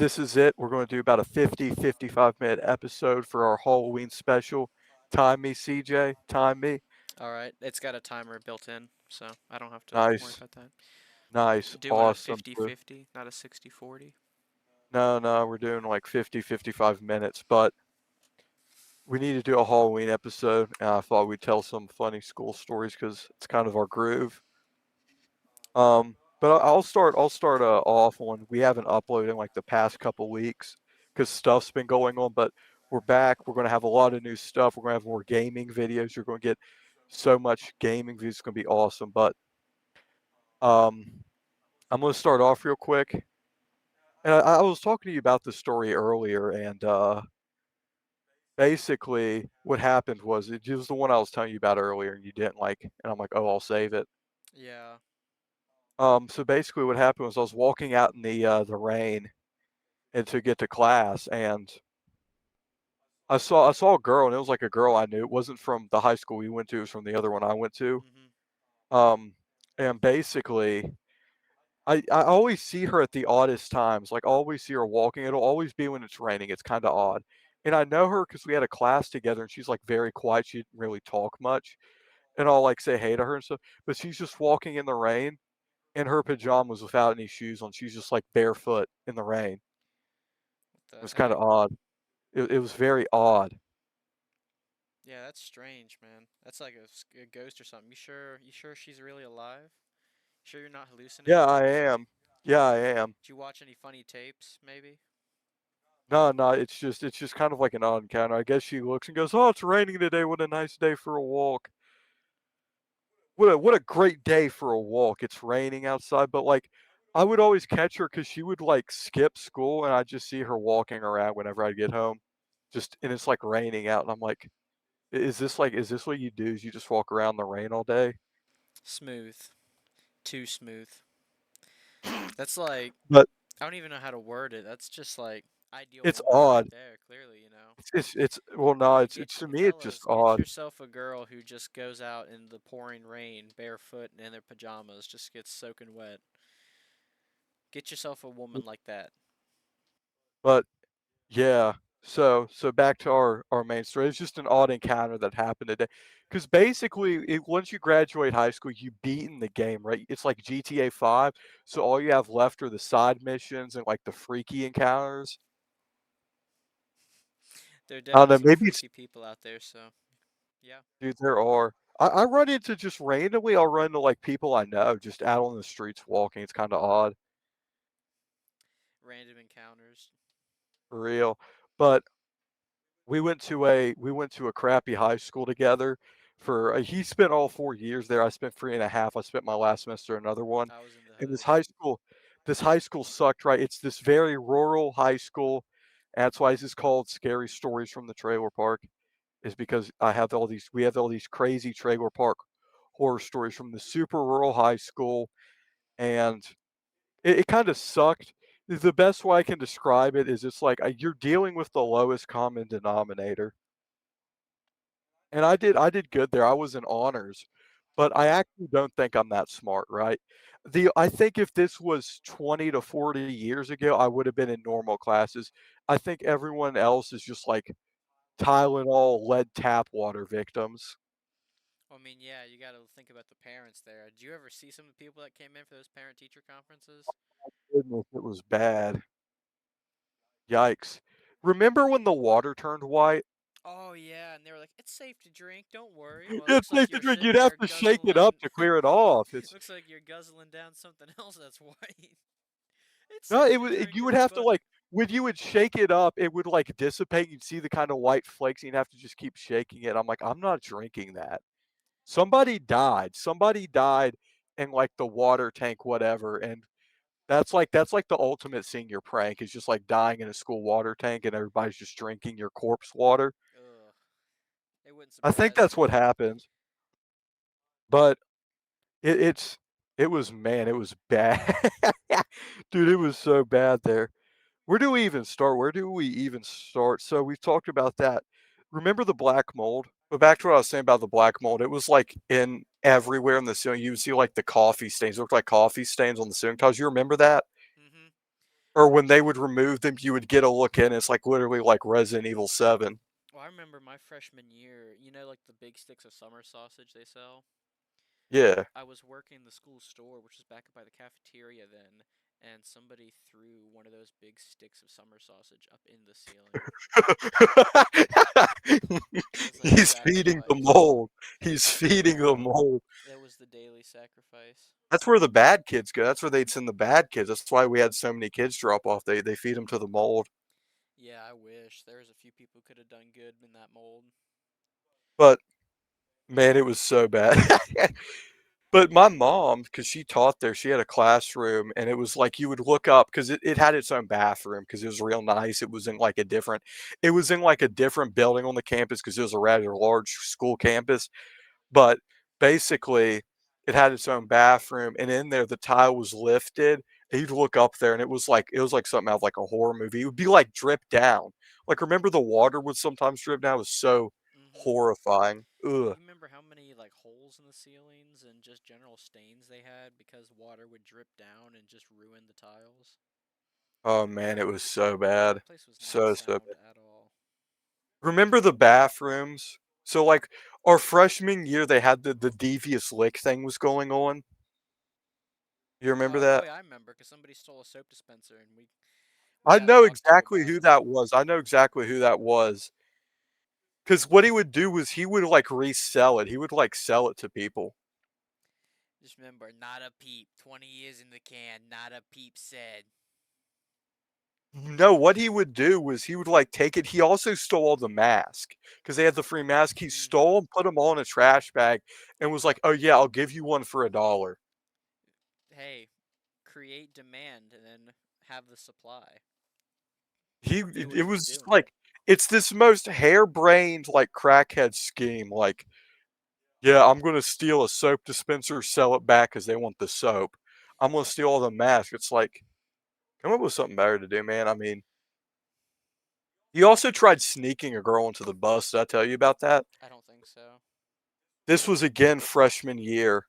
this is it. We're going to do about a 55-minute episode for our Halloween special. Time me, CJ. Time me. All right, it's got a timer built in, so I don't have to worry Nice. about that. Nice. Doing a Awesome. 50-50, not a 60-40. No, no, we're doing like 55 minutes, but we need to do a Halloween episode. And I thought we'd tell some funny school stories because it's kind of our groove. But I'll start off on we haven't uploaded in like the past couple weeks because stuff's been going on, but we're back. We're gonna have a lot of new stuff. We're gonna have more gaming videos. You're gonna get so much gaming videos. It's gonna be awesome. But um, I'm gonna start off real quick. And I was talking to you about this story earlier, and basically what happened was it was the one I was telling you about earlier, and you didn't like, and I'm like, oh, I'll save it. Yeah. So basically what happened was I was walking out in the rain and to get to class, and I saw a girl, and it was like a girl I knew. It wasn't from the high school we went to; it was from the other one I went to. Mhm. Um, and basically, I always see her at the oddest times. Like I always see her walking. It'll always be when it's raining. It's kind of odd. And I know her because we had a class together, and she's like very quiet. She didn't really talk much, and I'll like say hey to her and stuff. But she's just walking in the rain in her pajamas without any shoes on. She's just like barefoot in the rain. What It the was kind of heck? odd. It was very odd. Yeah, that's strange, man. That's like a ghost or something. You sure she's really alive? Sure you're not Yeah, hallucinating? I am. Yeah, I am. Did you watch any funny tapes, maybe? No, no, it's just kind of like an odd encounter. I guess she looks and goes, "Oh, it's raining today. What a nice day for a walk. What a great day for a walk. It's raining outside." But like, I would always catch her because she would like skip school, and I'd just see her walking around whenever I get home. Just and it's like raining out, and I'm like, is this what you do? Is you just walk around in the rain all day?" Smooth. Too smooth. That's like But I don't even know how to word it. That's just like ideal it's woman right odd. there, clearly. It's well, no, Hey, it's to me, it's just fellas, get odd. yourself a girl who just goes out in the pouring rain, barefoot and in their pajamas, just gets soaking wet. Get yourself a woman like that. But yeah. So back to our main story. It's just an odd encounter that happened today. Because basically, once you graduate high school, you beaten the game, right? It's like GTA 5. So all you have left are the side missions and like the freaky encounters. There are I don't definitely know. some Maybe it's freaky people out there, so yeah. dude. There are. I run into just randomly. I'll run into like people I know just out on the streets walking. It's kind of odd, Random encounters. for real. But we went to a crappy high school together for he spent all 4 years there. I spent 3.5. I spent my last semester another one. I was in the And hood. this high school sucked, right? It's this very rural high school. And that's why this is called Scary Stories from the Trailer Park, is because we have all these crazy trailer park horror stories from the super rural high school, and it kind of sucked. The best way I can describe it is it's like you're dealing with the lowest common denominator. And I did good there. I was in honors, but I actually don't think I'm that smart, right? I think if this was 20 to 40 years ago, I would have been in normal classes. I think everyone else is just like Tylenol, lead tap water victims. Well, I mean, yeah, you got to think about the parents there. Did you ever see some of the people that came in for those parent-teacher conferences? Goodness, it was bad. Yikes. Remember when the water turned white? Oh yeah, and they were like, "It's safe to drink. Don't worry." Well, it It's looks like safe to you're drink. sitting You'd have there to shake it guzzling. up to clear it off. It's Looks like you're guzzling down something else that's white. It's no, safe it to would drink, you would have to, everybody. like when you would shake it up, it would, like, dissipate, you'd see the kinda white flakes, and you'd have to just keep shaking it. I'm like, "I'm not drinking that." Somebody died in, like, the water tank, whatever, and that's like the ultimate senior prank is just, like, dying in a school water tank, and everybody's just drinking your corpse water. Ugh, it wouldn't I think surprise that's what me. happened, but it's it was man, it was bad. Dude, it was so bad there. Where do we even start? Where do we even start? So we've talked about that. Remember the black mold? But back to what I was saying about the black mold, it was like in everywhere in the ceiling. You would see like the coffee stains. It looked like coffee stains on the ceiling tiles. You remember that? Mhm. Or when they would remove them, you would get a look in. It's like literally like Resident Evil 7. Well, I remember my freshman year, you know, like the big sticks of summer sausage they sell? Yeah. I was working the school store, which was back up by the cafeteria then, and somebody threw one of those big sticks of summer sausage up in the ceiling as like a He's feeding the sacrifice. mold. He's feeding the Yeah, mold. it was the daily sacrifice. That's where the bad kids go. That's where they'd send the bad kids. That's why we had so many kids drop off. They feed them to the mold. Yeah, I wish. There was a few people who could have done good in that mold. But man, it was so bad. But my mom, because she taught there, she had a classroom, and it was like you would look up because it had its own bathroom because it was real nice. It was in like a different building on the campus because it was a rather large school campus. But basically, it had its own bathroom, and in there the tile was lifted. And you'd look up there, and it was like something out of like a horror movie. It would be like drip down. Like remember the water would sometimes drip down. It was so Mm-hmm. horrifying. Ugh. You remember how many like holes in the ceilings and just general stains they had because water would drip down and just ruin the tiles? Oh man, it was so bad. That place was not So sound bad. at all. Remember the bathrooms? So like our freshman year they had the devious lick thing was going on. You remember Oh that? yeah, I remember because somebody stole a soap dispenser and we I got know talked to exactly about who it. that was. I know exactly who that was. Because what he would do was he would like resell it. He would like sell it to people. Just remember, not a peep. 20 years in the can, not a peep said. No, what he would do was he would like take it. He also stole all the mask because they had the free mask. He Mm-hmm. stole them, put them all in a trash bag, and was like, "Oh yeah, I'll give you one for $1." Hey, create demand and then have the supply. He Knew it, what it he was was doing. like it's this most harebrained like crackhead scheme. Like, yeah, I'm gonna steal a soap dispenser, sell it back because they want the soap. I'm gonna steal all the masks. It's like come up with something better to do, man. I mean, he also tried sneaking a girl into the bus. Did I tell you about that? I don't think so. This was again freshman year,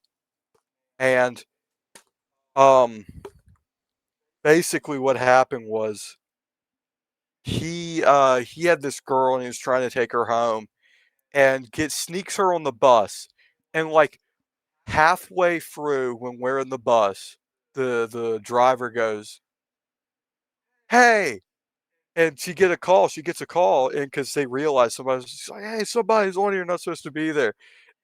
and um, basically what happened was he had this girl and he was trying to take her home and get sneaks her on the bus, and like halfway through when we're in the bus, the driver goes, "Hey." And she gets a call, and because they realize somebody's she's like, "Hey, somebody's on here, not supposed to be there."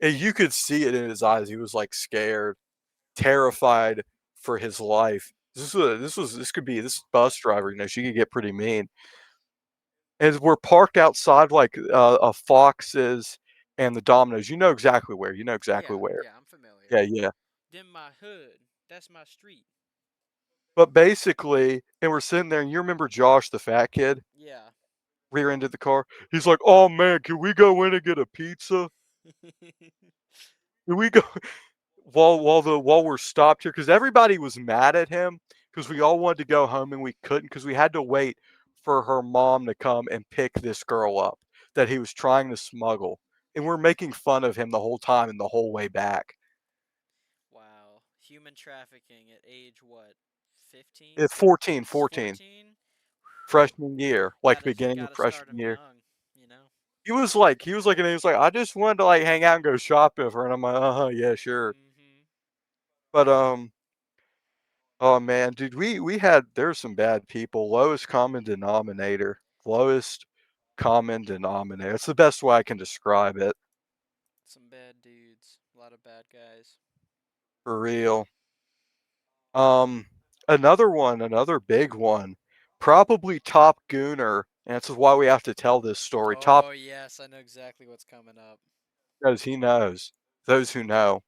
And you could see it in his eyes. He was like scared, terrified for his life. This could be this bus driver, she could get pretty mean. And we're parked outside like a Fox's and the Domino's. You know exactly where. You know exactly Yeah, where. yeah, I'm familiar. Yeah, yeah. Then my hood. That's my street. But basically, and we're sitting there, and you remember Josh, the fat kid, Yeah. rear-ended the car. He's like, "Oh man, can we go in and get a pizza? Can we go while we're stopped here?" Because everybody was mad at him because we all wanted to go home and we couldn't because we had to wait for her mom to come and pick this girl up that he was trying to smuggle, and we're making fun of him the whole time and the whole way back. Wow. Human trafficking at age what? 15? It's 14, 14, 14? freshman year, like beginning of Gotta start freshman him year. young, you know? I just wanted to like hang out and go shopping with her, and I'm like, yeah, sure. Mm-hmm. But oh man, dude, we had there's some bad people. Lowest common denominator. Lowest common denominator. It's the best way I can describe it. Some bad dudes. A lot of bad guys. For real. Um, another big one. Probably Top Gooner. And this is why we have to tell this story. Top Oh, yes, I know exactly what's coming up. knows he knows. Those who know.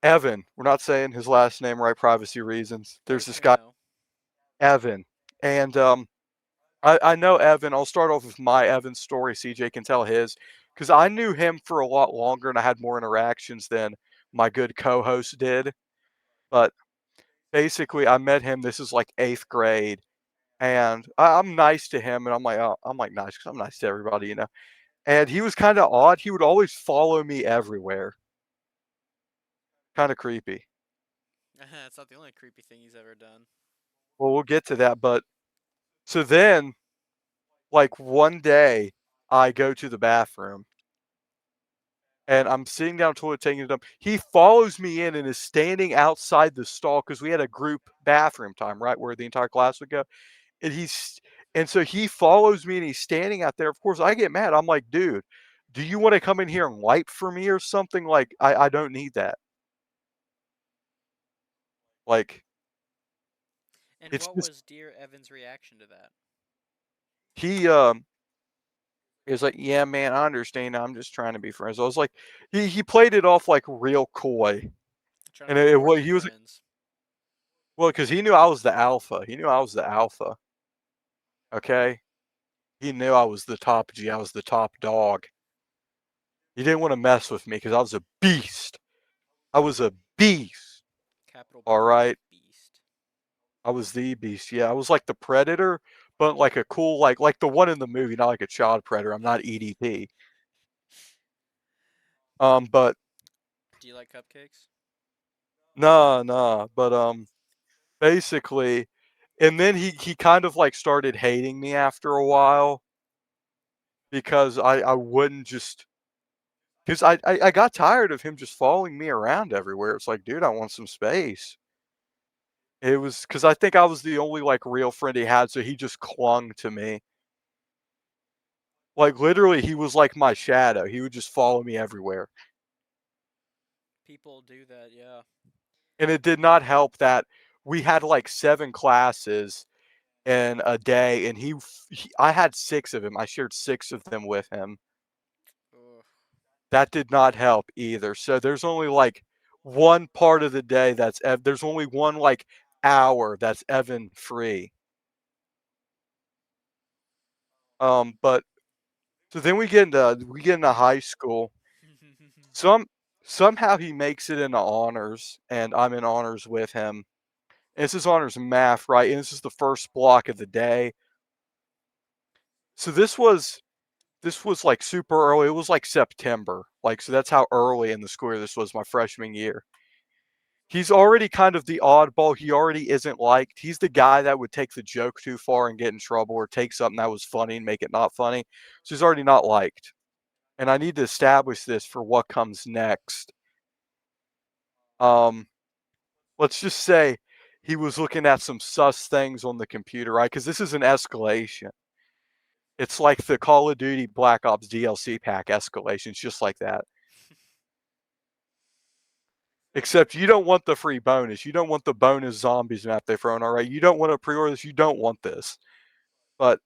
Evan. We're not saying his last name right, privacy reasons. There's Those this who guy, know. Evan. And I know Evan. I'll start off with my Evan story. CJ can tell his because I knew him for a lot longer and I had more interactions than my good co-host did. But basically, I met him. This is like eighth grade, and I'm nice to him, and I'm like, oh, I'm like nice because I'm nice to everybody. And he was kind of odd. He would always follow me everywhere. Kind of creepy. It's not the only creepy thing he's ever done. well, we'll get to that, but so then, like, one day, I go to the bathroom, and I'm sitting down toilet taking a dump. He follows me in and is standing outside the stall because we had a group bathroom time, right, where the entire class would go, and so he follows me and he's standing out there. Of course, I get mad. I'm like, "Dude, do you wanna come in here and wipe for me or something? Like, I don't need that." Like, And it's what just was dear Evan's reaction to that? he, is like, "Yeah, man, I understand. I'm just trying to be friends." I was like he played it off like real coy, Trying to and be more well, than he was friends. well, because he knew I was the alpha. He knew I was the alpha, okay? He knew I was the top G. I was the top dog. He didn't wanna mess with me because I was a beast. I was a beast, Capital B alright? beast. I was the beast, yeah. I was like the predator, but like a cool like the one in the movie, not like a child predator. I'm not EDP. But Do you like cupcakes? nah, nah, but, basically and then he kind of, like, started hating me after a while because I wouldn't just 'cause I got tired of him just following me around everywhere. It's like, "Dude, I want some space." It was because I think I was the only, like, real friend he had, so he just clung to me. Like, literally, he was like my shadow. He would just follow me everywhere. People do that, yeah. And it did not help that we had, like, 7 classes in a day, and I had 6 of 'em. I shared 6 of them with him. Ugh. That did not help either. So there's only, like, one part of the day there's only one, like, hour that's Evan free. But so then we get into high school. Some Somehow he makes it into honors, and I'm in honors with him. And this is honors math, right? And this is the first block of the day. So this was like super early. It was like September. Like, so that's how early in the school year this was, my freshman year. He's already kind of the oddball. He already isn't liked. He's the guy that would take the joke too far and get in trouble, or take something that was funny and make it not funny. So he's already not liked. And I need to establish this for what comes next. Um, let's just say he was looking at some sus things on the computer, right? Because this is an escalation. It's like the Call of Duty Black Ops DLC pack escalations, just like that. Except you don't want the free bonus. You don't want the bonus zombies map they've thrown, all right? You don't want to pre-order this. You don't want this. But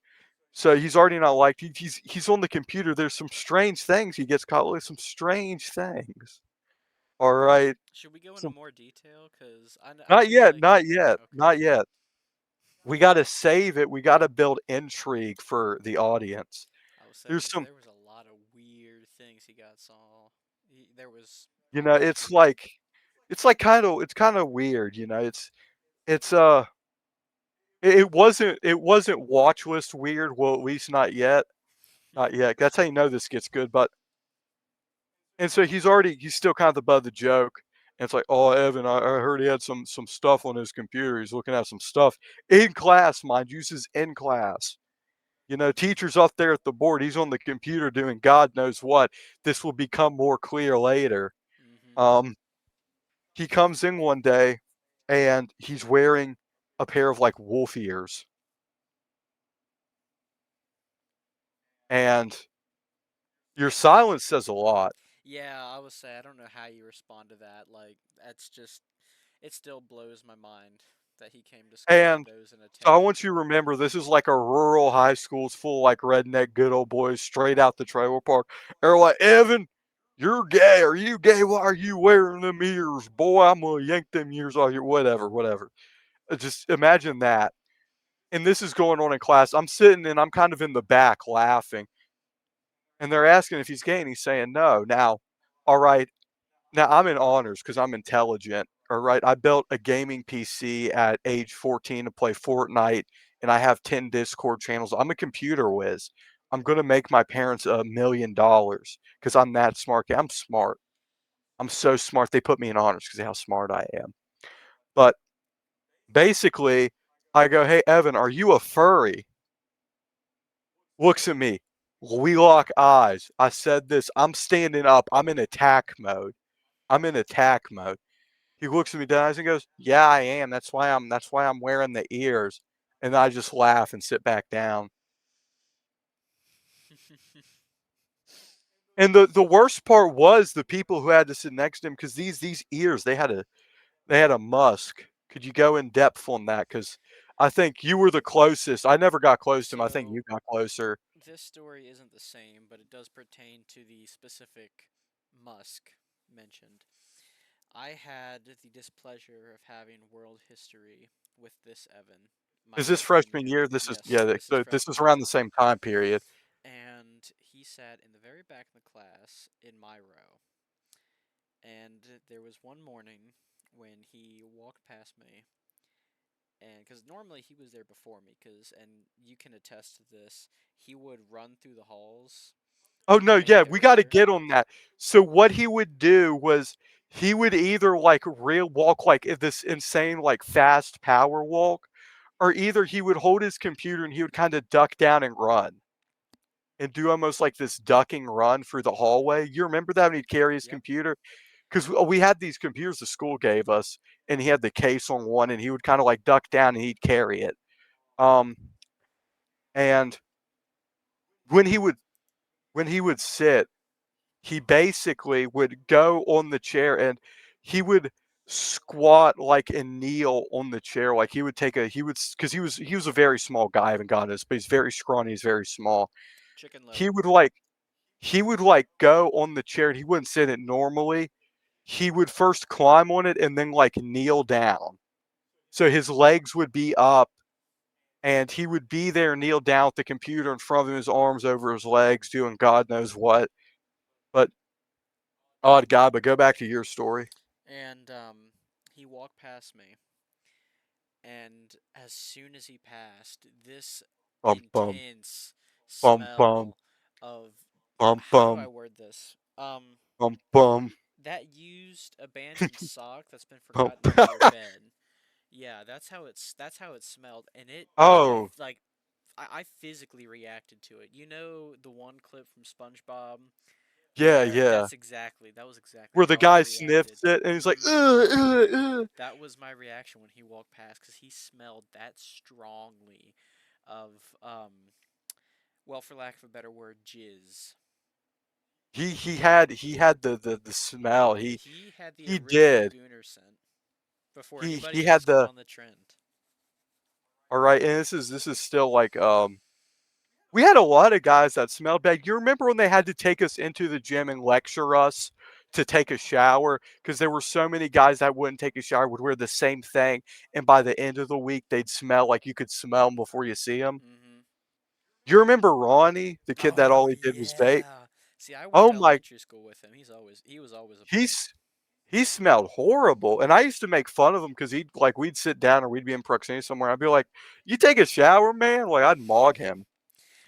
so he's already not liked. He's on the computer. There's some strange things he gets caught with. Some strange things. All right. Should we go into Some, more detail? Because I not feel yet. like. Not yet. Okay. Not yet. We got to save it. We got to build intrigue for the audience. I would say, There's because some, there was a lot of weird things he got saw. There was you a know, lot of it's weird things. like, it's kind of weird. It's it wasn't watch list weird. Well, at least not yet. Not yet. That's how you know this gets good. But and so he's still kind of the butt of the joke. And it's like, oh, Evan, I heard he had some stuff on his computer. He's looking at some stuff in class, mind you. This is in class. Teacher's up there at the board. He's on the computer doing God knows what. This will become more clear later. Hmm. Um, he comes in one day, and he's wearing a pair of like wolf ears, and your silence says a lot. Yeah, I would say I don't know how you respond to that. Like that's just it still blows my mind that he came to school with And those and so I attended. want you to remember this is like a rural high school. It's full of like redneck good old boys straight out the trailer park. They're like, Evan, you're gay. Are you gay? Why are you wearing them ears? Boy, I'm gonna yank them ears off your whatever, whatever. Just imagine that. And this is going on in class. I'm sitting and I'm kind of in the back laughing. And they're asking if he's gay, and he's saying no. Now, all right, now I'm in honors because I'm intelligent. All right, I built a gaming PC at age 14 to play Fortnite, and I have 10 Discord channels. I'm a computer whiz. I'm gonna make my parents $1 million because I'm that smart. I'm smart. I'm so smart. They put me in honors because of how smart I am. But basically, I go, "Hey, Evan, are you a furry?" Looks at me. We lock eyes. I said this. I'm standing up. I'm in attack mode. I'm in attack mode. He looks at me down and goes, "Yeah, I am. That's why I'm wearing the ears." And I just laugh and sit back down. And the worst part was the people who had to sit next to him because these ears they had a musk. Could you go in depth on that? Because I think you were the closest. I never got close to him. I think So you got closer. this story isn't the same, but it does pertain to the specific Musk mentioned. I had the displeasure of having world history with this Evan my Is this freshman freshman year. year? This is Yes, yeah. this is This is freshman around year. the same time period. And he sat in the very back of the class in my row. And there was one morning when he walked past me, and because normally he was there before me, and you can attest to this, he would run through the halls Oh, to no, make yeah, it we gotta earlier. get on that. So what he would do was he would either, like, real walk, like, this insane, like, fast power walk, or either he would hold his computer and he would kinda duck down and run, and do almost like this ducking run through the hallway. You remember that when he'd carry his Yep. computer? 'Cause we had these computers the school gave us, and he had the case on one, and he would kinda, like, duck down and he'd carry it. Um, and when he would when he would sit, he basically would go on the chair and he would squat like and kneel on the chair. Like he would, because he was a very small guy, I haven't got this, but he's very scrawny, he's very small. Chicken He little. would like he would like go on the chair and he wouldn't sit it normally. He would first climb on it and then like kneel down. So his legs would be up and he would be there, kneel down with the computer in front of him, his arms over his legs, doing God knows what. But odd guy, but go back to your story. And he walked past me, and as soon as he passed, this Bum bum intense bum bum smell of, bum how do I bum word this? bum bum That used abandoned sock that's been bum. forgotten under your bed. Yeah, that's how it smelled, and Oh, like I physically reacted to it. You know the one clip from SpongeBob yeah, where yeah. that was exactly Where the how I guy reacted. sniffs it and he's like, Hmm. ugh. That was my reaction when he walked past because he smelled that strongly of well, for lack of a better word, jizz. He had the smell. He He had the he original did. Gooner scent before He anybody had else got the on the trend. all right, and this is still like we had a lot of guys that smelled bad. You remember when they had to take us into the gym and lecture us to take a shower? Because there were so many guys that wouldn't take a shower, would wear the same thing, and by the end of the week, they'd smell like you could smell them before you see them. Hmm. You remember Ronnie, the kid that Oh all he did was vape? yeah. See, I went Oh to my, elementary school with him. He was always a bug. he's he smelled horrible, and I used to make fun of him because we'd sit down or we'd be in proximity somewhere. I'd be like, "You take a shower, man?" Like I'd mog him.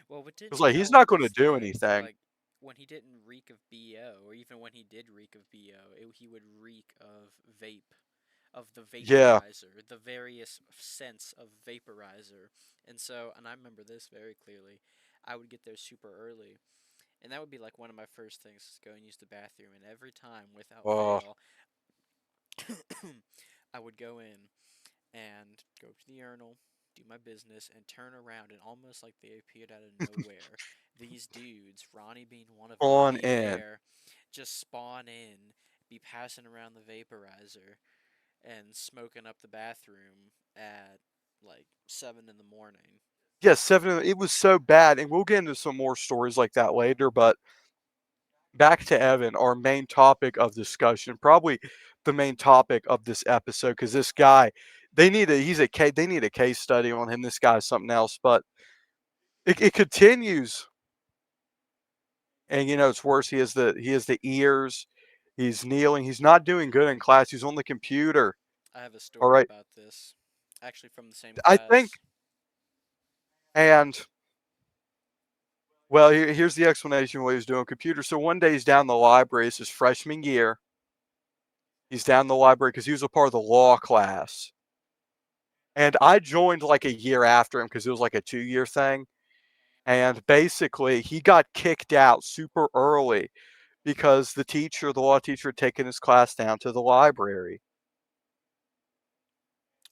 Well, what It's didn't like he's help not going to was do that, anything. like, when he didn't reek of BO, or even when he did reek of BO, he would reek of vape, of the Yeah. vaporizer, the various scents of vaporizer. And I remember this very clearly. I would get there super early, and that would be like one of my first things is go and use the bathroom. And every time, without Oh, fail, I would go in and go to the urinal, do my business, and turn around, and almost like they appeared out of nowhere, these dudes, Ronnie being one of them, on be in. there, just spawn in, be passing around the vaporizer, and smoking up the bathroom at like 7 in the morning. Yeah, 7 it was so bad, and we'll get into some more stories like that later, but back to Evan, our main topic of discussion, probably the main topic of this episode, because this guy, they need a case study on him. This guy's something else, but it continues, and it's worse. He has the ears. He's kneeling. He's not doing good in class. He's on the computer. I have a All story right, about this, actually from the same I think, class. and well, here's the explanation of what he's doing computer. So one day he's down in the library. It's his freshman year. He's down in the library because he was a part of the law class. And I joined like a year after him because it was like a 2-year thing. And basically, he got kicked out super early because the law teacher, had taken his class down to the library.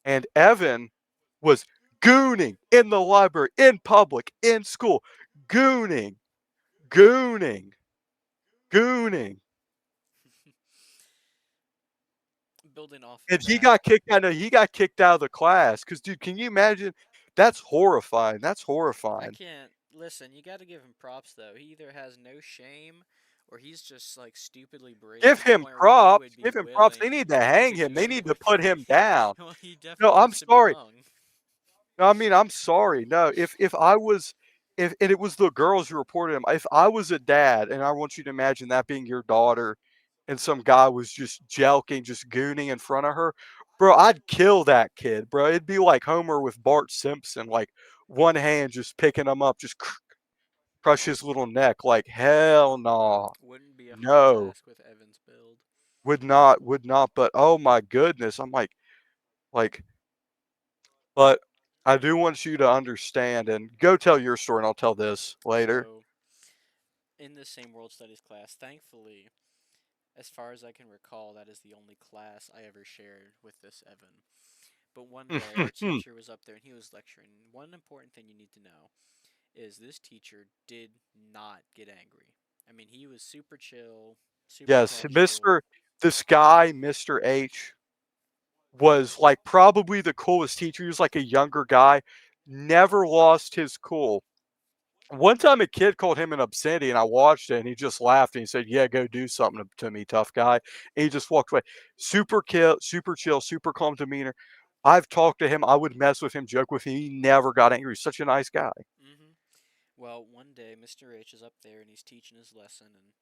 And Evan was gooning in the library, in public, in school, gooning, gooning, gooning. Building off of And that, he got kicked out of the class. Cause dude, can you imagine? That's horrifying. That's I horrifying. can't listen. You got to give him props though. He either has no shame, or he's just like stupidly brave Give to the him point where he props. would be Give him props. They willing need to hang to him. They go need to with put it. him down. Well, he No, definitely I'm needs to be sorry. hung. No, I mean, I'm sorry. No, if I was, if and it was the girls who reported him. If I was a dad, and I want you to imagine that being your daughter, and some guy was just jelking, just gooning in front of her, bro, I'd kill that kid, bro. It'd be like Homer with Bart Simpson, like one hand just picking him up, just crush his little neck. Like hell no, Wouldn't be a hard no, task with Evan's build. would not. But oh my goodness, I'm like, but I do want you to understand, and go tell your story, and I'll tell this later. So, in the same world studies class, thankfully, as far as I can recall, that is the only class I ever shared with this Evan. But one day, our teacher was up there and he was lecturing. One important thing you need to know is this teacher did not get angry. I mean, he was super chill, super Yes, casual. this guy, Mr. H, was like probably the coolest teacher. He was like a younger guy, never lost his cool. One time a kid called him an obscenity and I watched it and he just laughed and he said, "Yeah, go do something to me, tough guy." And he just walked away. Super chill, super calm demeanor. I've talked to him. I would mess with him, joke with him. He never got angry. He's such a nice guy. Well, one day, Mr. H is up there and he's teaching his lesson, and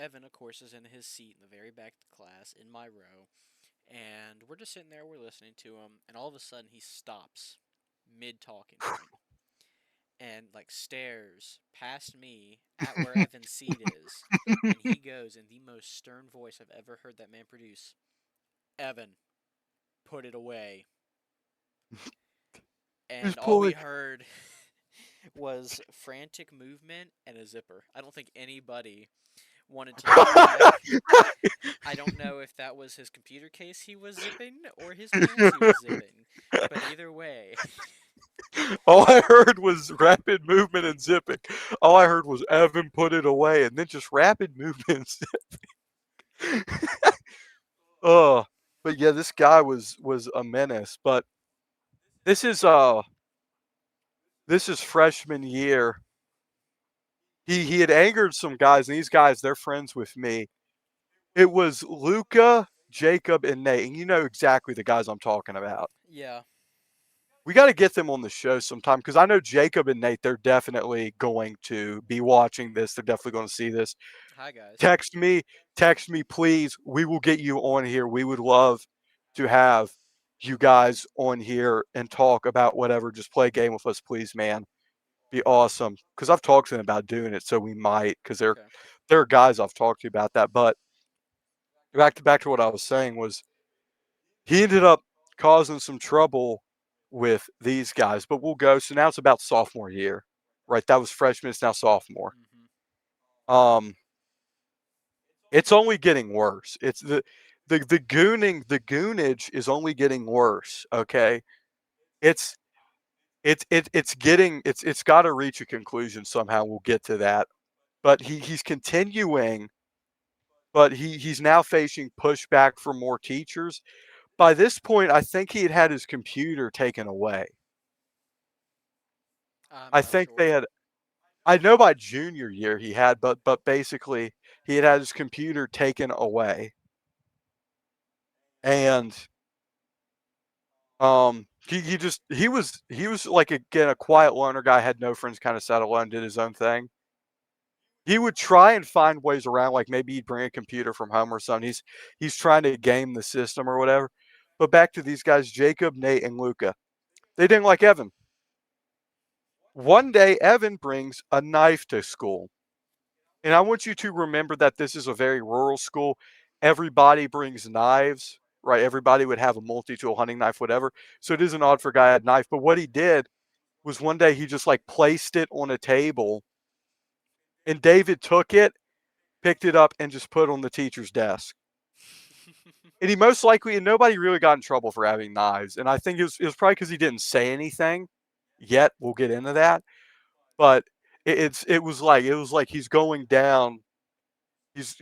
Evan, of course, is in his seat in the very back of the class in my row. And we're just sitting there, we're listening to him, and all of a sudden he stops mid talking point and like stares past me at where Evan's seat is, and he goes in the most stern voice I've ever heard that man produce, "Evan, put it away." He's And all we pulling. heard was frantic movement and a zipper. I don't think anybody wanted to look back. I don't know if that was his computer case he was zipping or his pants he was zipping, but either way, All I heard was rapid movement and zipping. All I heard was Evan put it away, and then just rapid movements. Oh, but yeah, this guy was a menace. But this is uh this is freshman year. He had angered some guys, and these guys they're friends with me. It was Luca, Jacob, and Nate, and you know exactly the guys I'm talking about. yeah. We got to get them on the show sometime because I know Jacob and Nate. They're definitely going to be watching this. They're definitely going to see this. Hi guys. Text me, text me, please. We will get you on here. We would love to have you guys on here and talk about whatever. Just play a game with us, please, man. Be awesome. Because I've talked to them about doing it, so we might. Because Okay. there are guys I've talked to about that. But back to what I was saying was he ended up causing some trouble with these guys. But we'll go. So now it's about sophomore year, right? That was freshman. It's now sophomore. Mhm. Um, It's only getting worse. It's the goonage is only getting worse. Okay, it's it's got to reach a conclusion somehow. We'll get to that, but he's continuing. But he's now facing pushback from more teachers. By this point, I think he had had his computer taken away. I'm I not think they sure. had. I know by junior year he had, but basically he had had his computer taken away, and he was like again a quiet loner guy, had no friends, kind of sat alone, did his own thing. He would try and find ways around, like maybe he'd bring a computer from home or something. He's trying to game the system or whatever. But back to these guys, Jacob, Nate, and Luca. They didn't like Evan. One day, Evan brings a knife to school. And I want you to remember that this is a very rural school. Everybody brings knives. right? Everybody would have a multi-tool hunting knife, whatever. So it isn't odd for a guy to have a knife. But what he did was one day he just like placed it on a table, and David took it, picked it up, and just put it on the teacher's desk. And he most likely, and nobody really got in trouble for having knives. And I think it was probably because he didn't say anything yet. We'll get into that. But it was like he's going down. He's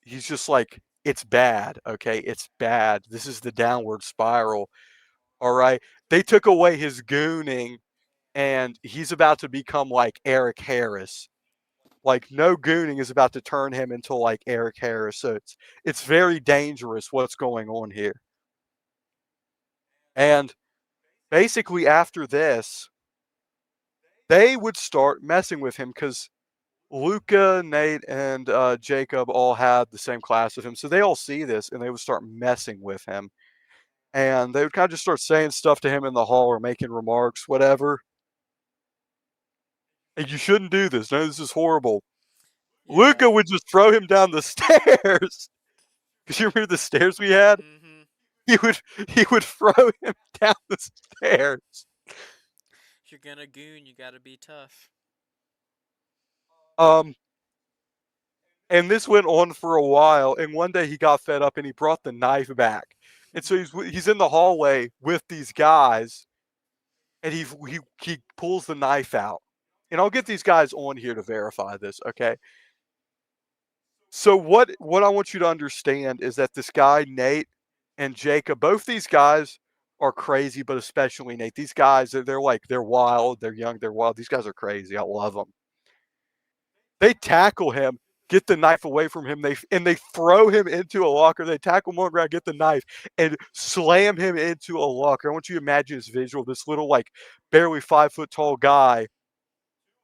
just like, it's bad. Okay, it's bad. This is the downward spiral. All right. They took away his gooning, and he's about to become like Eric Harris. Like no gooning is about to turn him into like Eric Harris. So it's very dangerous what's going on here. And basically after this, they would start messing with him because Luca, Nate, and Jacob all had the same class with him. So they all see this and they would start messing with him. And they would kind of just start saying stuff to him in the hall or making remarks, whatever. And you shouldn't do this. No, this is horrible. Yeah. Luca would just throw him down the stairs. Because you remember the stairs we had? Mm-hmm. He would he would throw him down the stairs. If you're gonna goon, you gotta be tough. Um, and this went on for a while. And one day he got fed up and he brought the knife back. And so he's in the hallway with these guys, and he pulls the knife out. And I'll get these guys on here to verify this, okay? So what I want you to understand is that this guy Nate and Jacob, both these guys are crazy, but especially Nate. These guys, they're wild, they're young, they're wild. These guys are crazy. I love them. They tackle him, get the knife away from him. They throw him into a locker. They tackle him on the ground, get the knife, and slam him into a locker. I want you to imagine this visual: this little like barely 5 foot tall guy,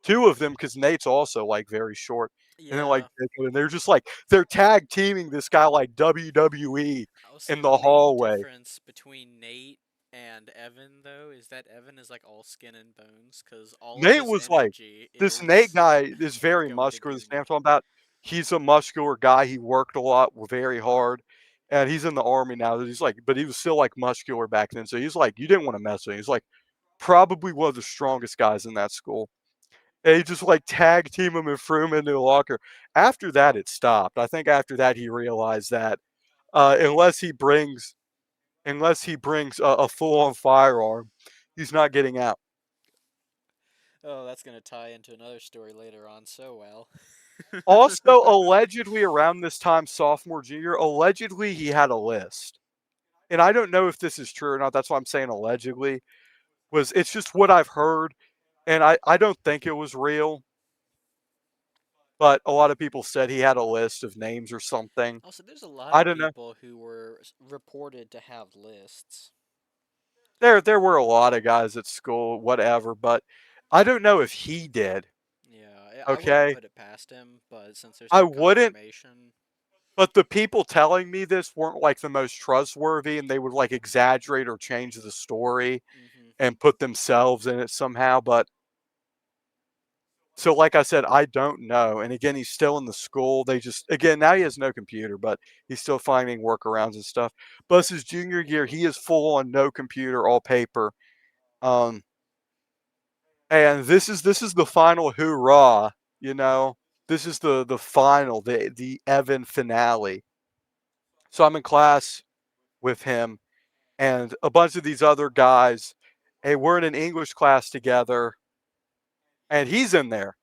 two of them, because Nate's also like very short. And then like Yeah. and they're just like they're tag teaming this guy like WWE Oh, in so the the main hallway. difference between Nate and Evan, though, is that Evan is like all skin and bones, because all of Nate his was like, energy this Nate is guy is very going to muscular. This goon. name I'm talking about, he's a muscular guy. He worked a lot, very hard, and he's in the army now. He's like, but he was still like muscular back then. So he's like, you didn't want to mess with him. He's like probably one of the strongest guys in that school. And he just like tag team him and threw him into a locker. After that, it stopped. I think after that he realized that unless he brings a full on firearm, he's not getting out. Oh, that's gonna tie into another story later on so well. Also, allegedly around this time, sophomore, junior, allegedly he had a list. And I don't know if this is true or not. That's why I'm saying allegedly. It's just what I've heard, and I don't think it was real. But a lot of people said he had a list of names or something. Also, there's a lot I of don't know. people who were reported to have lists. There were a lot of guys at school, whatever, but I don't know if he did. Yeah, I wouldn't Okay, put it past him, but since there's I no wouldn't. confirmation. But the people telling me this weren't like the most trustworthy, and they would like exaggerate or change the story Hmm. and put themselves in it somehow. But so, like I said, I don't know. And again, he's still in the school. They just, again, now he has no computer, but he's still finding workarounds and stuff. Plus, his junior year, he is full on no computer, all paper. Um, and this is the final hoorah. You know, this is the final, the Evan finale. So I'm in class with him and a bunch of these other guys. And we're in an English class together, and he's in there.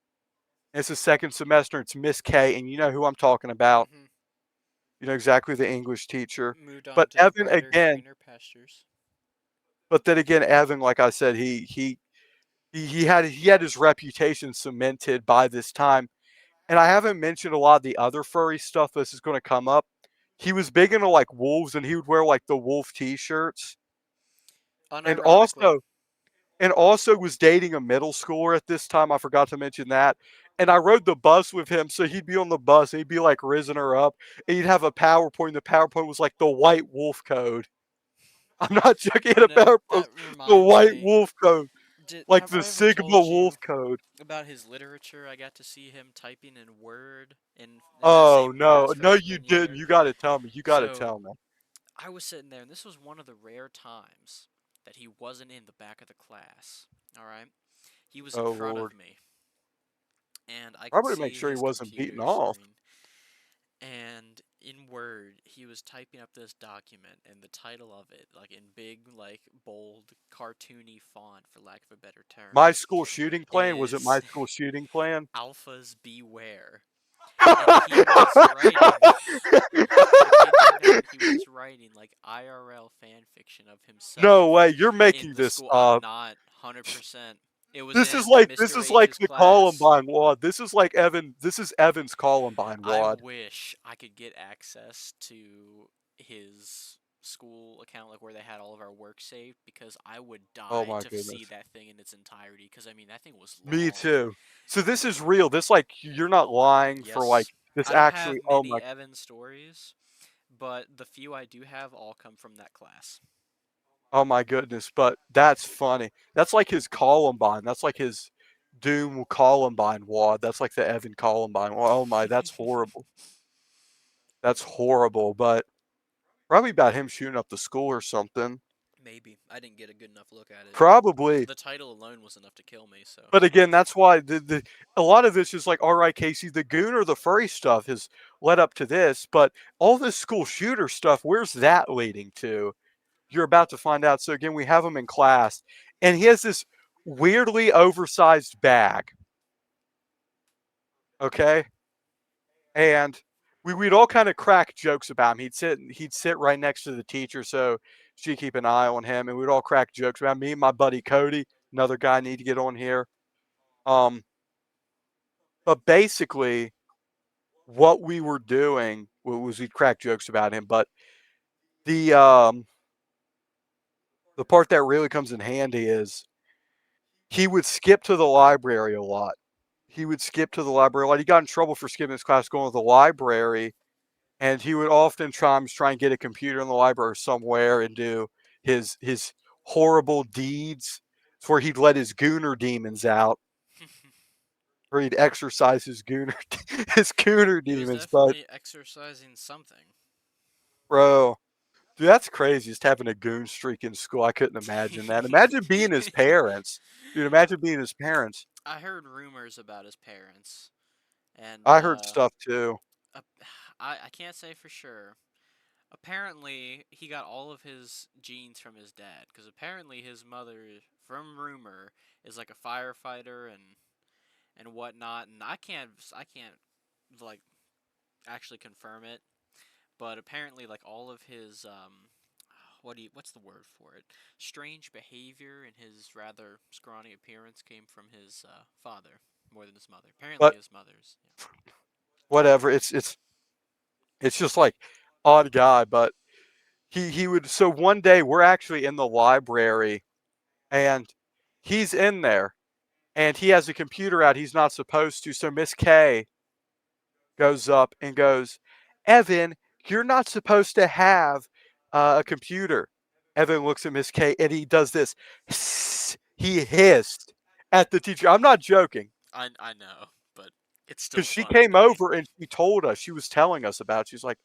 It's the second semester. It's Miss K, and you know who I'm talking about. Hmm. You know exactly the English teacher. Moved on But to Evan brighter, again, greener pastures. but then again, Evan, like I said, he had his reputation cemented by this time. And I haven't mentioned a lot of the other furry stuff. This is going to come up. He was big into like wolves, and he would wear like the wolf T-shirts, and Unironically. also was dating a middle schooler at this time. I forgot to mention that. And I rode the bus with him, so he'd be on the bus and he'd be like rizzing her up. And he'd have a PowerPoint. And the PowerPoint was like the white wolf code. I'm not joking. He had You a know, PowerPoint, that the reminds white me. wolf code, like Have the I ever Sigma told wolf you code. about his literature? I got to see him typing in Word in that Oh same no, class no, you freshman didn't. year. You got to tell me. You got to So tell me. I was sitting there, and this was one of the rare times that he wasn't in the back of the class. All right, he was in Oh front Lord. of me, and I could Probably to make see sure he his wasn't beaten computer off. screen. And in Word, he was typing up this document, and the title of it, like in big, like bold, cartoony font, for lack of a better term, My school shooting plan? Was it my is school shooting plan? "Alphas Beware." And he was writing. The kid turned out he was writing like IRL fan fiction of No himself way, you're in making the this school. I'm up. not 100%. It was This is in like this Mr. is like H's the class. Columbine wad. This is like this is Evan's Columbine I wad. wish I could get access to his school account, like where they had all of our work saved, because I would Oh die my to see goodness. that thing in its entirety. Because I mean, that thing was Me long. too. So this is real. This like you're not lying for like Yes, this I don't have actually oh many my Evan stories, but the few I do have all come from that class. oh my goodness, but that's funny. That's like his Columbine. That's like his Doom Columbine wad. That's like the Evan Columbine wad. Oh my, that's horrible. That's horrible, but probably about him shooting up the school or something. Maybe I didn't get a good enough look at it. Probably. The title alone was enough to kill me. So But again, that's why the a lot of this is like, all right, Casey, the goon or the furry stuff has led up to this, but all this school shooter stuff, where's that leading to? You're about to find out. So again, we have him in class, and he has this weirdly oversized bag. Okay, and we'd all kind of crack jokes about him. He'd sit right next to the teacher, so she'd keep an eye on him, and we'd all crack jokes about me and my buddy Cody, another guy I need to get on here. Um, but basically, what we were doing was we'd crack jokes about him, but the um, the part that really comes in handy is he would skip to the library a lot. He would skip to the library a lot. He got in trouble for skipping his class going to the library, and he would oftentimes try and get a computer in the library somewhere and do his horrible deeds. It's where he'd let his gooner demons out, or he'd exercise his gooner his gooner he was demons. But definitely exercising something. bro, dude, that's crazy. Just having a goon streak in school, I couldn't imagine that. Imagine being his parents, dude. Imagine being his parents. I heard rumors about his parents, and I heard stuff too, uh, I can't say for sure. Apparently, he got all of his genes from his dad, because apparently his mother, from rumor, is like a firefighter and whatnot. And I can't like actually confirm it, but apparently, like all of his what's the word for it? Strange behavior and his rather scrawny appearance came from his father more than his mother. Apparently, but his mother's. whatever. It's just like odd guy, but he would. So one day we're actually in the library, and he's in there, and he has a computer out he's not supposed to. So Miss K goes up and goes, Evan, you're not supposed to have a computer. Evan looks at Miss K and he does this. He hissed at the teacher. I'm not joking. I know, but it's still Because she funny came to me. over and she told us, she was telling us about it. She's like,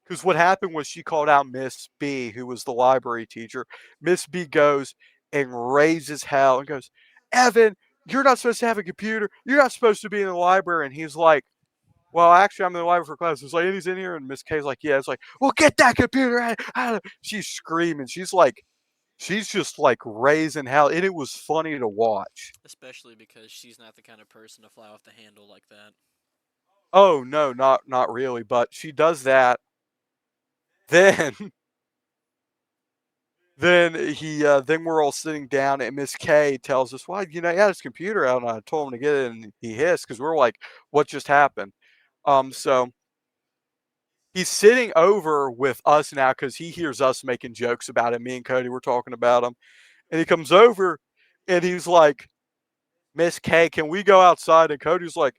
because what happened was she called out Miss B, who was the library teacher. Miss B goes and raises hell and goes, Evan, you're not supposed to have a computer. You're not supposed to be in the library. And he's like, well, actually, I'm in the library for class. It's like, and he's in here. And Miss K's like, yeah. It's like, well, get that computer out. She's screaming. She's just like raising hell. And it was funny to watch. Especially because she's not the kind of person to fly off the handle like that. Oh, no, not really. But she does that. Then then we're all sitting down and Miss K tells us, well, he had his computer out and I told him to get it and he hissed because we're like, what just happened? So he's sitting over with us now because he hears us making jokes about him. Me and Cody were talking about him. And he comes over and he's like, Miss K, can we go outside? And Cody's like,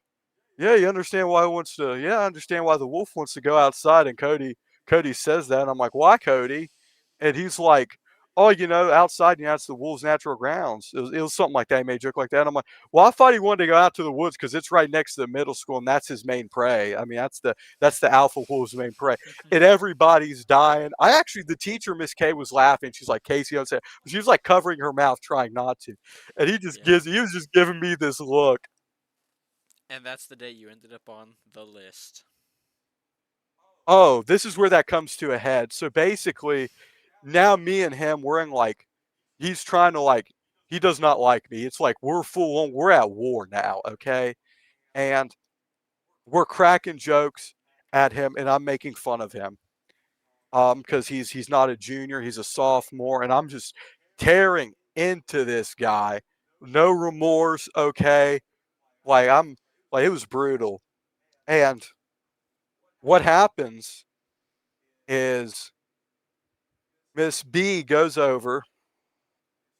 yeah, you understand why he wants to, yeah, I understand why the wolf wants to go outside. And Cody says that. And I'm like, why, Cody? And he's like, oh, outside, that's the wolves' natural grounds. It was something like that. He made a joke like that. I'm like, well, I thought he wanted to go out to the woods because it's right next to the middle school, and that's his main prey. I mean, that's the alpha wolves' main prey, and everybody's dying. The teacher, Miss K, was laughing. She's like, Casey, don't say. She was like covering her mouth, trying not to, and Yeah. he was just giving me this look. And that's the day you ended up on the list. Oh, this is where that comes to a head. So basically, now me and him, we're in like, he's trying to like, he does not like me. It's like we're full on, we're at war now, okay? And we're cracking jokes at him, and I'm making fun of him. Because he's not a junior, he's a sophomore, and I'm just tearing into this guy. No remorse, okay? Like it was brutal. And what happens is Miss B goes over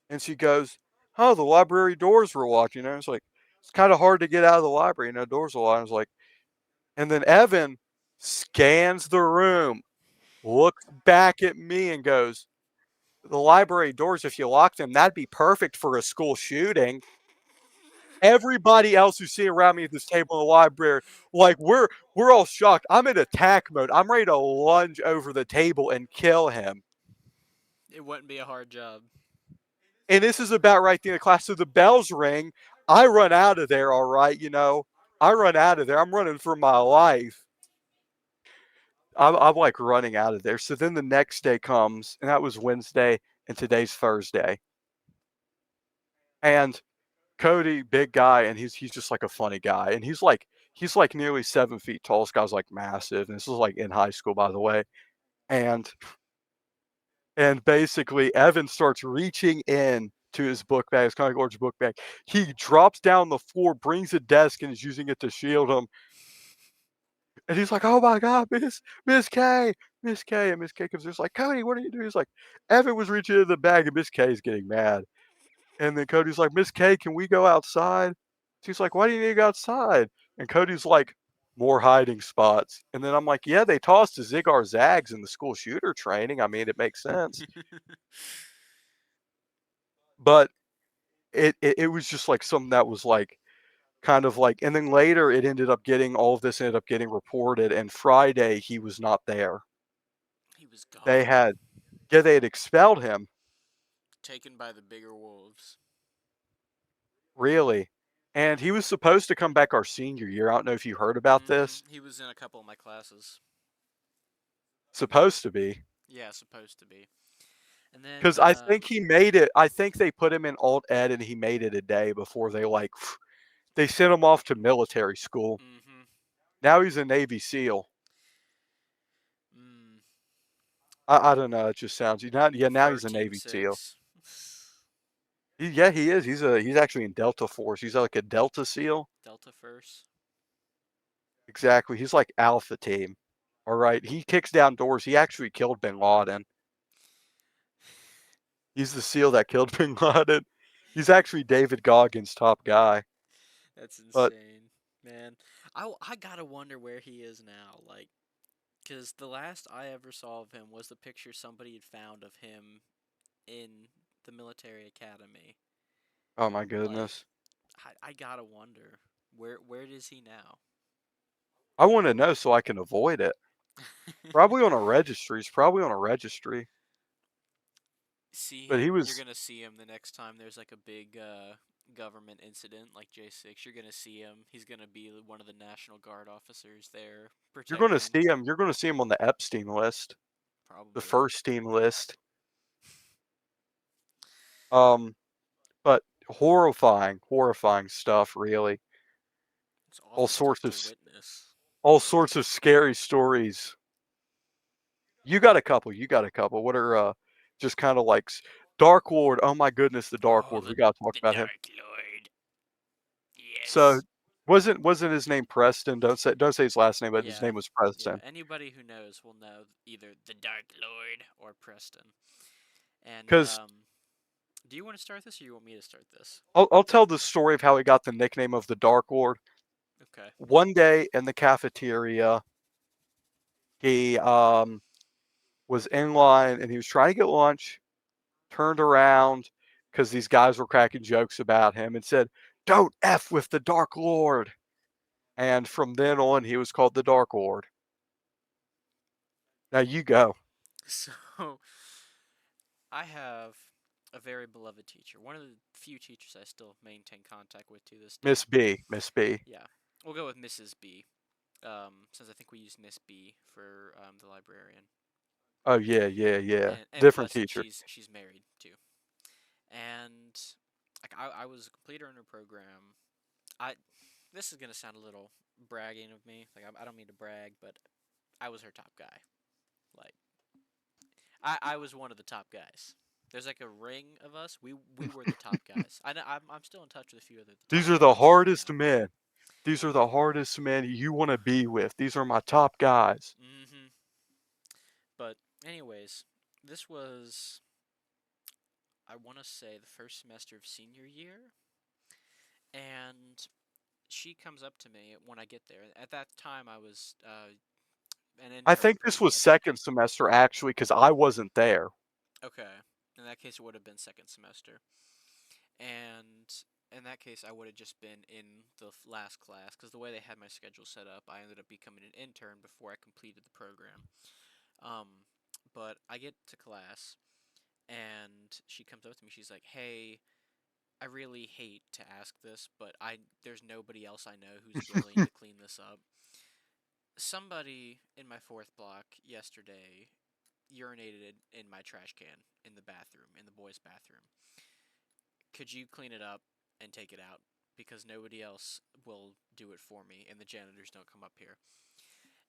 and she goes, "Oh, the library doors were locked." It's like it's kind of hard to get out of the library. Doors are locked. I was like, and then Evan scans the room, looks back at me, and goes, "The library doors, if you lock them, that'd be perfect for a school shooting." Everybody else who's sitting around me at this table in the library, like we're all shocked. I'm in attack mode. I'm ready to lunge over the table and kill him. It wouldn't be a hard job. And this is about right at the end of class. So the bells ring. I run out of there, all right, I run out of there. I'm running for my life. I'm like running out of there. So then the next day comes, and that was Wednesday, and today's Thursday. And Cody, big guy, and he's just like a funny guy. And he's like nearly 7 feet tall. This guy's like massive. And this was like in high school, by the way. And basically Evan starts reaching in to his book bag, his kind of large book bag. He drops down the floor, brings a desk, and is using it to shield him. And he's like, "Oh my God, Miss K, Miss K," and Miss K comes. There's like, "Cody, what are you doing?" He's like, "Evan was reaching in the bag," and Miss K is getting mad. And then Cody's like, "Miss K, can we go outside?" She's like, "Why do you need to go outside?" And Cody's like, "More hiding spots." And then I'm like, "Yeah, they tossed a Zigar Zags in the school shooter training. I mean, it makes sense." But it was just like something that was like kind of like, and then later it ended up getting all of this ended up getting reported, and Friday he was not there. He was They gone. had Yeah, they had expelled him, Taken by the bigger wolves. really. And he was supposed to come back our senior year. I don't know if you heard about this. He was in a couple of my classes. Supposed to be. Yeah, supposed to be. And then, Because I think he made it. I think they put him in alt ed and he made it a day before they like they sent him off to military school. mm-hmm. Now he's a Navy SEAL. Mm, I don't know. It just sounds yeah, now prefer he's a Team Navy SEAL. 6. Yeah, he is. He's actually in Delta Force. He's like a Delta SEAL. Delta first. Exactly. He's like Alpha Team. All right. He kicks down doors. He actually killed Bin Laden. He's the SEAL that killed Bin Laden. He's actually David Goggins' top guy. That's But insane. Man, I gotta wonder where he is now. Like, because the last I ever saw of him was the picture somebody had found of him in the military academy. oh my Like, goodness. I gotta wonder where is he now? I want to know so I can avoid it. Probably on a registry. He's probably on a registry. See But he him, you're was gonna see him the next time there's like a big government incident like J6. You're gonna see him. He's gonna be one of the National Guard officers there you're gonna protecting. see him. You're gonna see him on the Epstein list. The Probably. first team list. Um, but horrifying stuff, really. It's All awful sorts stuff of to witness. all sorts of scary stories. You got a couple. You got a couple. What are just kind of like Dark Lord? Oh my goodness, the Dark Oh, Lord. We gotta talk the about him. Dark Lord. So Yes. wasn't his name Preston? Don't say his last name, but his Yeah. name was Yeah. Preston. Anybody who knows will know either the Dark Lord or Preston. And Because do you want to start this or you want me to start this? I'll tell the story of how he got the nickname of the Dark Lord. Okay. One day in the cafeteria, he was in line and he was trying to get lunch, turned around because these guys were cracking jokes about him and said, "Don't F with the Dark Lord." And from then on, he was called the Dark Lord. Now you go. So I have a very beloved teacher, one of the few teachers I still maintain contact with to this day. Miss B. Miss B. Yeah, we'll go with Mrs. B. Since I think we use Miss B for the librarian, Oh yeah, yeah, yeah. and Different plus teacher. she's married too. And like I was a completer in her program. I This is gonna sound a little bragging of me. Like I don't mean to brag, but I was her top guy. Like I was one of the top guys. There's like a ring of us. We were the top guys. I'm still in touch with a few of the These top are the guys right hardest now. men. These are the hardest men you want to be with. These are my top guys. Hmm. But anyways, this was, I want to say, the first semester of senior year, and she comes up to me when I get there. At that time, I was an I intern, think pretty this was much. second semester actually because I wasn't there. Okay, in that case, it would have been second semester, and in that case, I would have just been in the last class because the way they had my schedule set up, I ended up becoming an intern before I completed the program. Um, but I get to class, and she comes up to me. She's like, "Hey, I really hate to ask this, but there's nobody else I know who's willing to clean this up. Somebody in my fourth block yesterday urinated in my trash can in the bathroom, in the boys' bathroom. Could you clean it up and take it out? Because nobody else will do it for me, and the janitors don't come up here."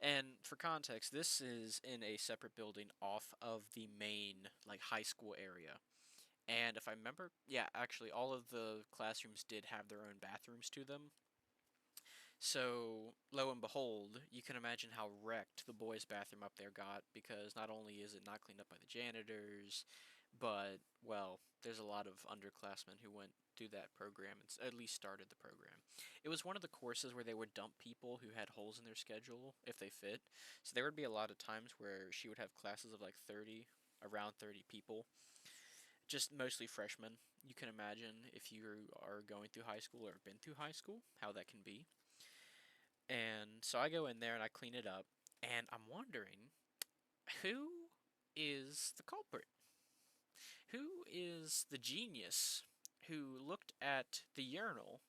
And for context, this is in a separate building off of the main like high school area. And if I remember, yeah, actually, all of the classrooms did have their own bathrooms to them. So, lo and behold, you can imagine how wrecked the boys' bathroom up there got because not only is it not cleaned up by the janitors, but, well, there's a lot of underclassmen who went through that program and at least started the program. It was one of the courses where they would dump people who had holes in their schedule if they fit. So there would be a lot of times where she would have classes of like 30, around 30 people, just mostly freshmen. You can imagine if you are going through high school or have been through high school, how that can be. And so I go in there and I clean it up, and I'm wondering who is the culprit? Who is the genius who looked at the urinal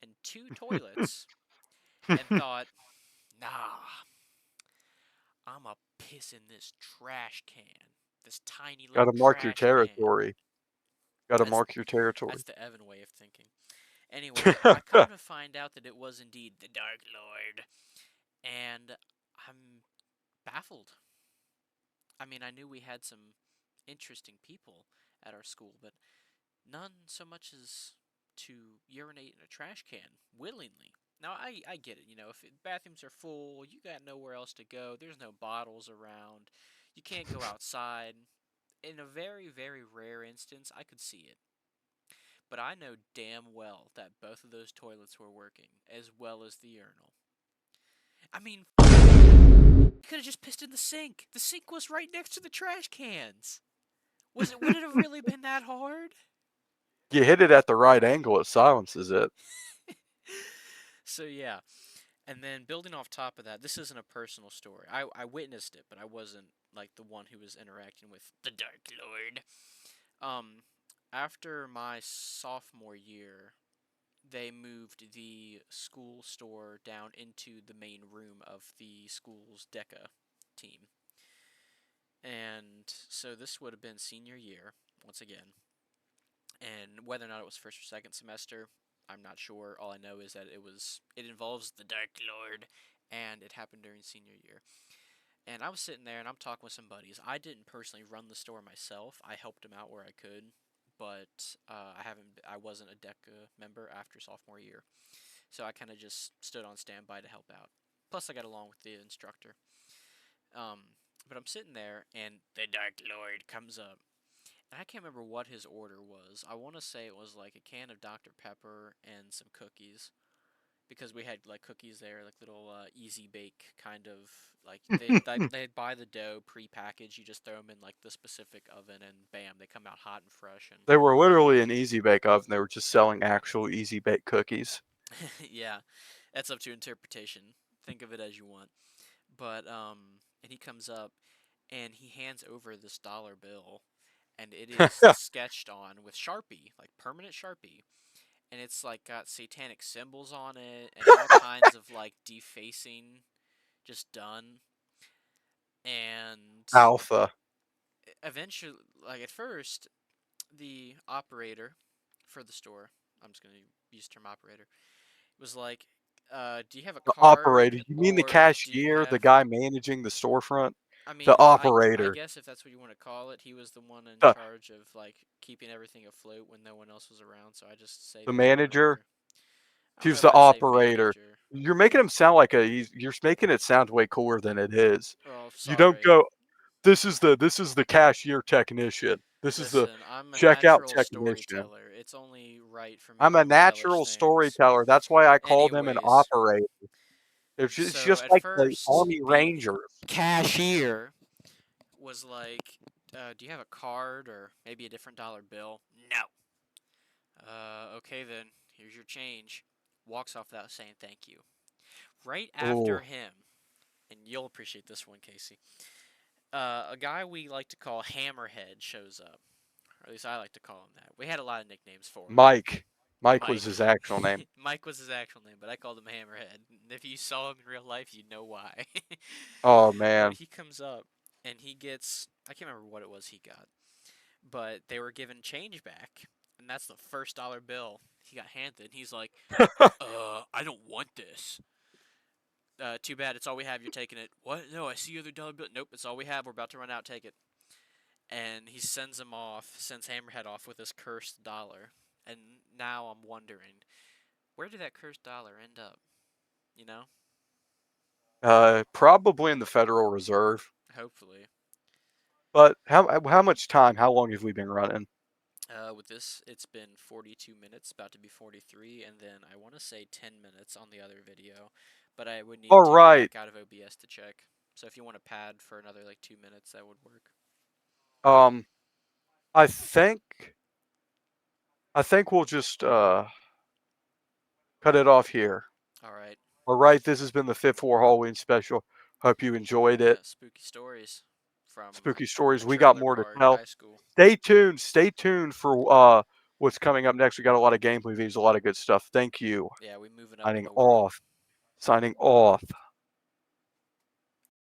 and two toilets and thought, nah, I'm a piss in this trash can. This tiny Gotta little mark your trash can. territory. Gotta That's mark your territory. that's the Evan way of thinking. Anyways, I come to find out that it was indeed the Dark Lord, and I'm baffled. I mean, I knew we had some interesting people at our school, but none so much as to urinate in a trash can willingly. Now, I get it. If bathrooms are full, you got nowhere else to go. There's no bottles around. You can't go outside. In a very, very rare instance, I could see it. But I know damn well that both of those toilets were working, as well as the urinal. I mean, you could have just pissed in the sink. The sink was right next to the trash cans. Would it have really been that hard? You hit it at the right angle, it silences it. So yeah, and then building off top of that, this isn't a personal story. I witnessed it, but I wasn't like the one who was interacting with the Dark Lord. Um, After my sophomore year, they moved the school store down into the main room of the school's DECA team. And so this would have been senior year, once again. And whether or not it was first or second semester, I'm not sure. All I know is that it involves the Dark Lord, and it happened during senior year. And I was sitting there and I'm talking with some buddies. I didn't personally run the store myself. I helped them out where I could, but I wasn't a DECA member after sophomore year, so I kind of just stood on standby to help out. Plus, I got along with the instructor. But I'm sitting there and the Dark Lord comes up, and I can't remember what his order was. I want to say it was like a can of Dr. Pepper and some cookies. because we had like cookies there, like little easy bake kind of like they'd buy the dough pre-packaged. You just throw them in like the specific oven, and bam, they come out hot and fresh. And They were literally an easy bake oven. They were just selling actual easy bake cookies. yeah, that's up to interpretation. Think of it as you want. But and he comes up and he hands over this dollar bill, and it is sketched on with Sharpie, like permanent Sharpie, and it's like got satanic symbols on it and all kinds of like defacing just done. And Alpha. eventually, like at first, the operator for the store, I'm just gonna use the term operator, was like, "Do you have a The card operator. You mean the or do you cashier, the have?" guy managing the storefront? I The mean, I operator. guess if that's what you want to call it, he was the one in The charge of like keeping everything afloat when no one else was around. So I just say the the manager. operator. I He don't know was if the I'd say operator. manager. You're making him sound like you're making it sound way cooler than it is. Oh, You don't sorry. go, this is the cashier technician. This is the Listen, I'm a checkout natural technician. storyteller. It's only right for me I'm to a embellish natural things. storyteller. That's why I call them an Anyways, operator. It's so just at like the first, Army the Rangers. cashier was like, "Do you have a card or maybe a different dollar bill?" No. Okay then. Here's your change. Walks off without saying thank you. Right after Ooh, him, and you'll appreciate this one, Casey. A guy we like to call Hammerhead shows up, or at least I like to call him that. We had a lot of nicknames for him. Mike. Mike was Mike. his actual name. Mike was his actual name, but I called him Hammerhead. If you saw him in real life, you'd know why. Oh But man. he comes up and he gets, I can't remember what it was he got, but they were given change back, and that's the first dollar bill he got handed. And he's like, I don't want this. Too bad. It's all we have. You're taking it. What? No, I see other dollar bill. Nope, it's all we have. We're about to run out. Take it. And he sends him off, sends Hammerhead off with this cursed dollar. And now I'm wondering, where did that cursed dollar end up? You know? Probably in the Federal Reserve. Hopefully. But how much time? How long have we been running? With this, it's been 42 minutes, about to be 43, and then I want to say 10 minutes on the other video, but I would need All to right. back out of OBS to check. So if you want to pad for another like 2 minutes, that would work. Um, I think I think we'll just cut it off here. All right. All right. This has been the Fifth War Halloween special. Hope you enjoyed Yeah, it. spooky stories from Spooky stories. We got Trailer more to Park tell. High School. Stay tuned. Stay tuned for what's coming up next. We got a lot of gameplay videos, a lot of good stuff. Thank you. Yeah, we moving up in Signing the world. off. Signing off.